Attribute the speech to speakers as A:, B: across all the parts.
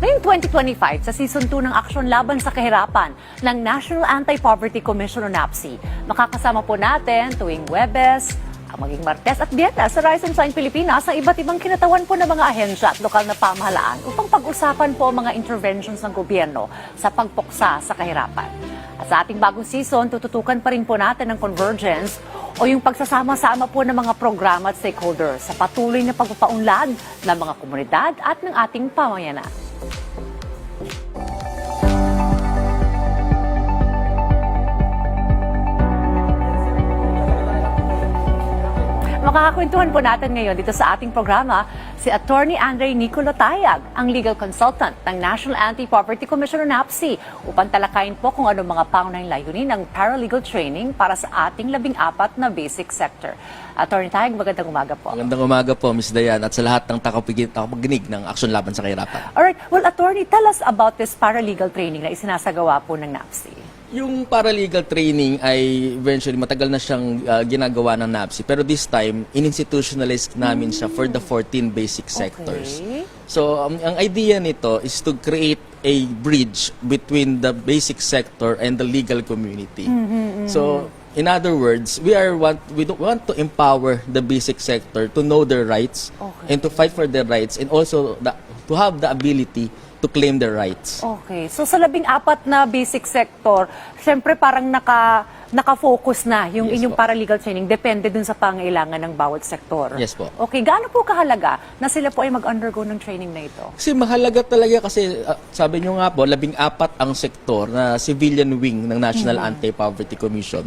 A: Ngayong 2025, sa Season 2 ng Aksyon Laban sa Kahirapan ng National Anti-Poverty Commission o NAPSI, makakasama po natin tuwing Huwebes, maging Martes at Biyernes sa Rise and Shine Pilipinas ang iba't ibang kinatawan po ng mga ahensya at lokal na pamahalaan upang pag-usapan po ang mga interventions ng gobyerno sa pagpuksa sa kahirapan. At sa ating bagong season, tututukan pa rin po natin ang convergence o yung pagsasama-sama po ng mga programa at stakeholders sa patuloy na pagpapaunlad ng mga komunidad at ng ating pamayanan. Makakakwentuhan po natin ngayon dito sa ating programa si Attorney Andre Nicolo Tayag, ang legal consultant ng National Anti-Poverty Commission o NAPSI, upang talakayin po kung ano mga pangunahing layunin ng paralegal training para sa ating 14 na basic sector. Attorney Tayag, magandang umaga po.
B: Magandang umaga po, Ms. Dayan, at sa lahat ng takapaginig ng Aksyon Laban sa Kahirapan.
A: Alright, well, Attorney, tell us about this paralegal training na isinasagawa po ng NAPSI.
B: Yung paralegal training ay eventually matagal na siyang ginagawa ng NAPSI. Pero this time, in-institutionalize namin siya for the 14 basic sectors.
A: Okay.
B: So, ang idea nito is to create a bridge between the basic sector and the legal community. So, in other words, we want to empower the basic sector to know their rights and to fight for their rights, and also to have the ability to claim their rights.
A: Okay. So sa 14 na basic sector, siyempre parang naka-focus na yung
B: Yes
A: inyong
B: po.
A: paralegal training. Depende dun sa pangailangan ng bawat sektor.
B: Yes po.
A: Okay. Gaano po kahalaga na sila po ay mag-undergo ng training na ito?
B: Kasi mahalaga talaga kasi sabi nyo nga po, 14 ang sektor na civilian wing ng National Anti-Poverty Commission.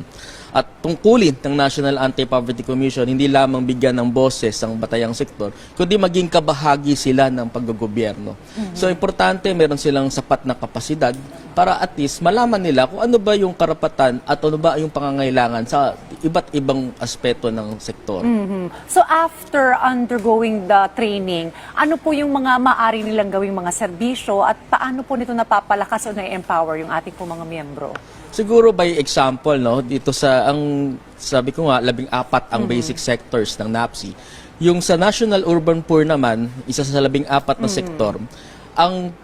B: At tungkulin ng National Anti-Poverty Commission, hindi lamang bigyan ng boses ang batayang sektor, kundi maging kabahagi sila ng paggogobyerno. So, importante, meron silang sapat na kapasidad para at least malaman nila kung ano ba yung karapatan at ano ba yung pangangailangan sa iba't ibang aspeto ng sektor.
A: So after undergoing the training, ano po yung mga maaari nilang gawing mga serbisyo at paano po nito napapalakas o na-empower yung ating po mga miyembro?
B: Siguro by example, no, dito sa sabi ko nga 14 ang basic sectors ng NAPSI. Yung sa National Urban Poor naman, isa sa 14 na sektor, ang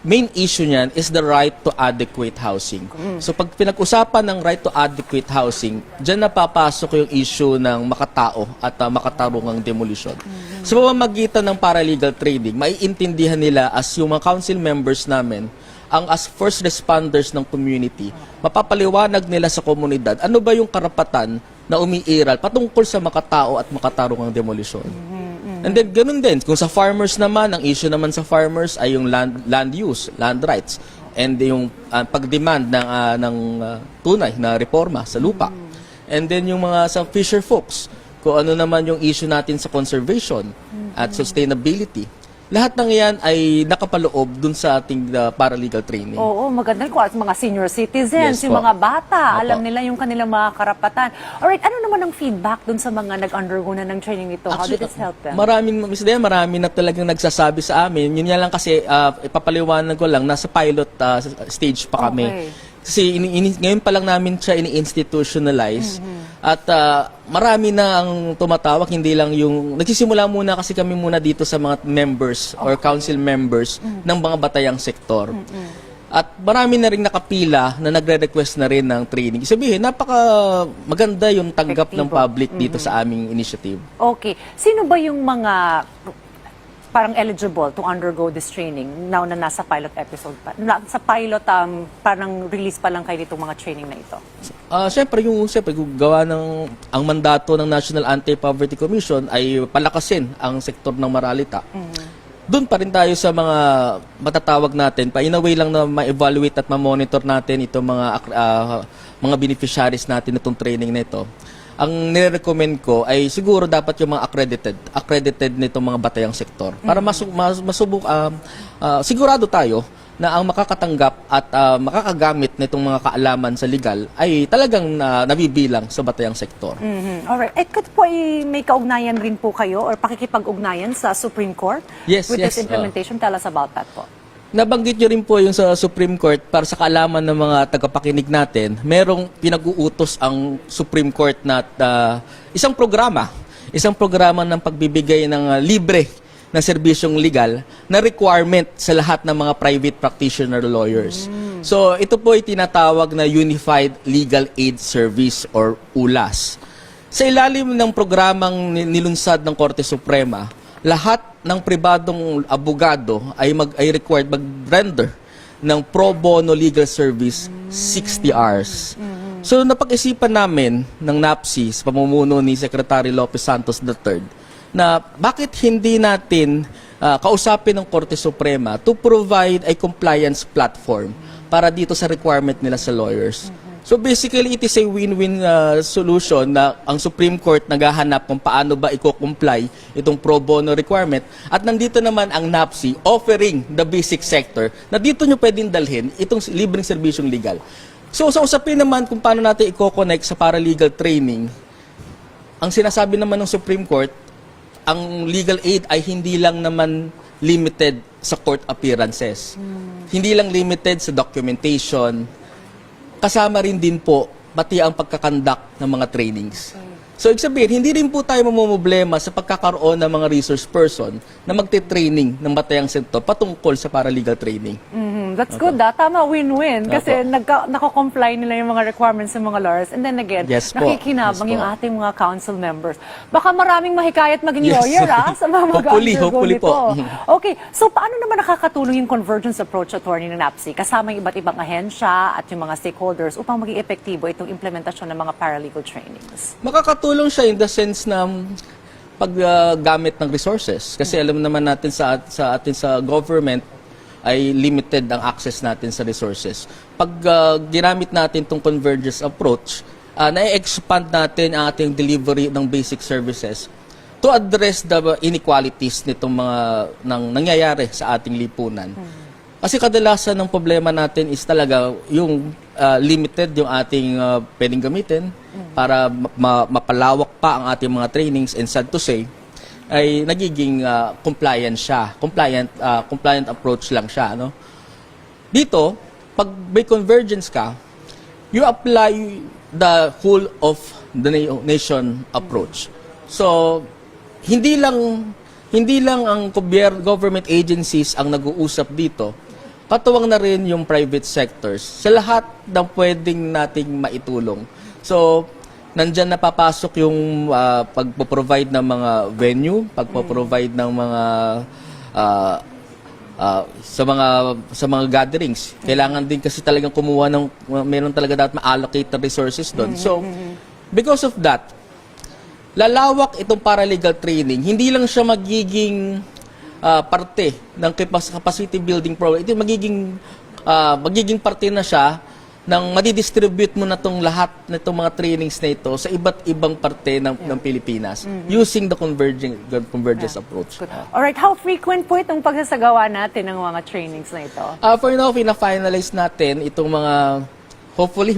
B: main issue niyan is the right to adequate housing. So pag pinag-usapan ng right to adequate housing, diyan napapasok yung issue ng makatao at makatarungang demolition. Sa pamamagitan ng paralegal training, maiintindihan nila as yung mga council members namin, as first responders ng community, mapapaliwanag nila sa komunidad ano ba yung karapatan na umiiral patungkol sa makatao at makatarungang demolisyon. And then, ganun din. Kung sa farmers naman, ang issue naman sa farmers ay yung land use, land rights, and yung pag-demand ng tunay na reforma sa lupa. And then, yung mga sa fisher folks, kung ano naman yung issue natin sa conservation at sustainability. Lahat ng yan ay nakapaloob dun sa ating paralegal training.
A: Oo, maganda ko at mga senior citizens,
B: Yes
A: yung
B: po.
A: mga bata,
B: Opo.
A: alam nila yung kanilang mga karapatan. Alright, ano naman ang feedback dun sa mga nag-undergo na ng training ito? How did it help them?
B: Marami na talagang nagsasabi sa amin. Yun nga lang kasi, ipapaliwanag ko lang, nasa pilot stage pa kami.
A: Okay.
B: Kasi ngayon pa lang namin siya ini-institutionalize. At marami na ang tumatawag, hindi lang yung... Nagsisimula muna kasi kami muna dito sa mga members or council members ng mga batayang sektor. At marami na rin nakapila na nagre-request na rin ng training. Sabihin, napaka maganda yung tanggap ng public dito sa aming initiative.
A: Okay. Sino ba yung mga parang eligible to undergo this training now na nasa pilot episode pa? Sa pilot, parang release pa lang kayo nitong mga training na ito?
B: Siyempre, gawa ng ang mandato ng National Anti-Poverty Commission ay palakasin ang sektor ng moralita. Doon pa rin tayo sa mga matatawag natin, in a way lang na ma-evaluate at ma-monitor natin itong mga beneficiaries natin itong training na ito. Ang nire-recommend ko ay siguro dapat yung mga accredited nitong mga batayang sektor para sigurado tayo na ang makakatanggap at makakagamit nitong mga kaalaman sa legal ay talagang nabibilang sa batayang sektor.
A: Alright. Could po may kaugnayan rin po kayo or pakikipag-ugnayan sa Supreme Court
B: Yes,
A: with
B: yes.
A: this implementation? Tell us about that po.
B: Nabanggit nyo rin po yung sa Supreme Court para sa kaalaman ng mga tagapakinig natin, merong pinag-uutos ang Supreme Court na isang programa ng pagbibigay ng libre ng serbisyong legal na requirement sa lahat ng mga private practitioner lawyers. So, ito po ay tinatawag na Unified Legal Aid Service or ULAS. Sa ilalim ng programang nilunsad ng Korte Suprema, lahat ng pribadong abogado ay required mag-render ng pro bono legal service 60 hours. So, napag-isipan namin ng NAPSI sa pamumuno ni Secretary Lopez Santos III na bakit hindi natin kausapin ng Korte Suprema to provide a compliance platform para dito sa requirement nila sa lawyers. So basically, it is a win-win solution na ang Supreme Court naghahanap kung paano ba i-comply itong pro bono requirement at nandito naman ang NAPSI offering the basic sector na dito nyo pwedeng dalhin itong libreng serbisyong legal. So sa usapin naman kung paano natin i-connect sa paralegal training, ang sinasabi naman ng Supreme Court, ang legal aid ay hindi lang naman limited sa court appearances. Hindi lang limited sa documentation. Kasama rin din po pati ang pagkakandak ng mga trainings. So, ibig sabihin, hindi rin po tayo mamumblema sa pagkakaroon ng mga resource person na magte-training ng batayang sektor patungkol sa paralegal training.
A: That's good, Tama, win-win. Kasi nako-comply nila yung mga requirements ng mga lawyers. And then again,
B: Yes po.
A: nakikinabang
B: Yes po.
A: yung ating mga council members. Baka maraming mahikayat maging lawyer, sa mga
B: Hopefully
A: nito.
B: po.
A: Okay, so paano naman nakakatulong yung convergence approach attorney ng NAPSI kasama yung iba't ibang ahensya at yung mga stakeholders upang maging epektibo itong implementasyon ng mga paralegal trainings?
B: Makakatulong siya in the sense na paggamit ng resources. Kasi alam naman natin sa government, ay limited ang access natin sa resources. Pag ginamit natin itong convergence approach, na-expand natin ang ating delivery ng basic services to address the inequalities nitong mga nangyayari sa ating lipunan. Kasi kadalasan ng problema natin is talaga yung limited yung ating pwedeng gamitin para mapalawak pa ang ating mga trainings, and sad to say, ay nagiging compliant siya. Compliant approach lang siya, no? Dito, pag may convergence ka, you apply the whole of the nation approach. So, hindi lang ang government agencies ang nag-uusap dito, katuwang na rin yung private sectors sa lahat ng pwedeng nating maitulong. So, nandyan napapasok yung pagpo-provide ng mga venue, pagpo-provide ng mga sa mga gatherings. Kailangan din kasi talagang kumuha ng meron talaga dapat ma-allocate na resources doon. So, because of that, lalawak itong paralegal training. Hindi lang siya magiging parte ng capacity building program. Ito magiging parte na siya nang madidistribute mo na itong lahat na itong mga trainings na ito sa iba't ibang parte ng Pilipinas using the convergence approach.
A: Alright, how frequent po itong pagsasagawa natin ng mga trainings na ito?
B: For now, pina-finalize natin itong mga hopefully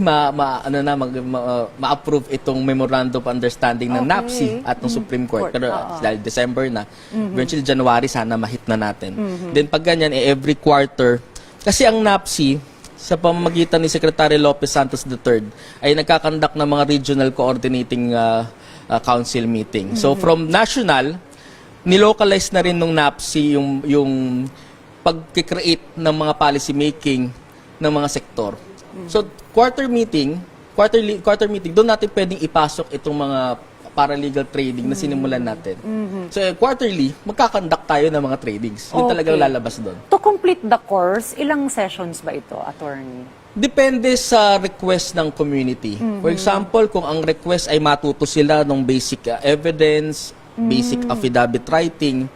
B: ma-approve itong memorandum of understanding ng NAPSI at ng Supreme Court. Pero dahil December na, eventually January sana ma-hit na natin. Then pag ganyan, every quarter, kasi ang NAPSI, sa pamamagitan ni Secretary Lopez Santos III, ay nagkakandak ng mga regional coordinating council meeting. So from national, nilocalize na rin ng NAPSI yung pag-create ng mga policy making ng mga sektor. So quarterly meeting, doon natin pwedeng ipasok itong mga paralegal trading na sinimulan natin. So quarterly, magkakandak tayo ng mga tradings. Yun talagang lalabas doon.
A: To complete the course, ilang sessions ba ito, attorney?
B: Depende sa request ng community. For example, kung ang request ay matuto sila ng basic evidence, basic affidavit writing,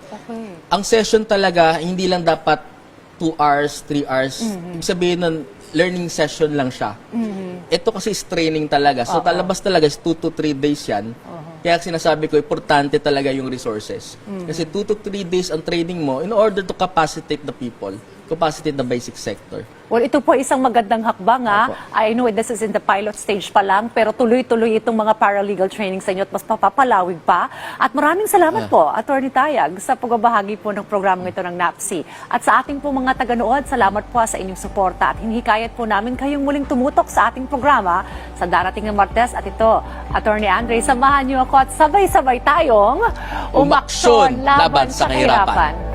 B: ang session talaga, hindi lang dapat 2 hours, 3 hours. Ibig sabihin nun, learning session lang siya. Ito kasi is training talaga. So, talabas talaga is 2 to 3 days yan. Kaya sinasabi ko, importante talaga yung resources. Kasi 2 to 3 days ang training mo in order to capacitate the people. capacity ng basic sector.
A: Well, ito po isang magandang hakbang, ha?
B: Opo.
A: I know this is in the pilot stage pa lang, pero tuloy-tuloy itong mga paralegal training sa inyo at mas papapalawig pa. At maraming salamat po, Attorney Tayag, sa pagbabahagi po ng programang ito ng NAPSI. At sa ating po mga taga-nood, salamat po sa inyong suporta at hinihikayat po namin kayong muling tumutok sa ating programa sa darating na Martes. At ito, Attorney Andre, samahan niyo ako at sabay-sabay tayong
B: Umaksyon laban sa kahirapan.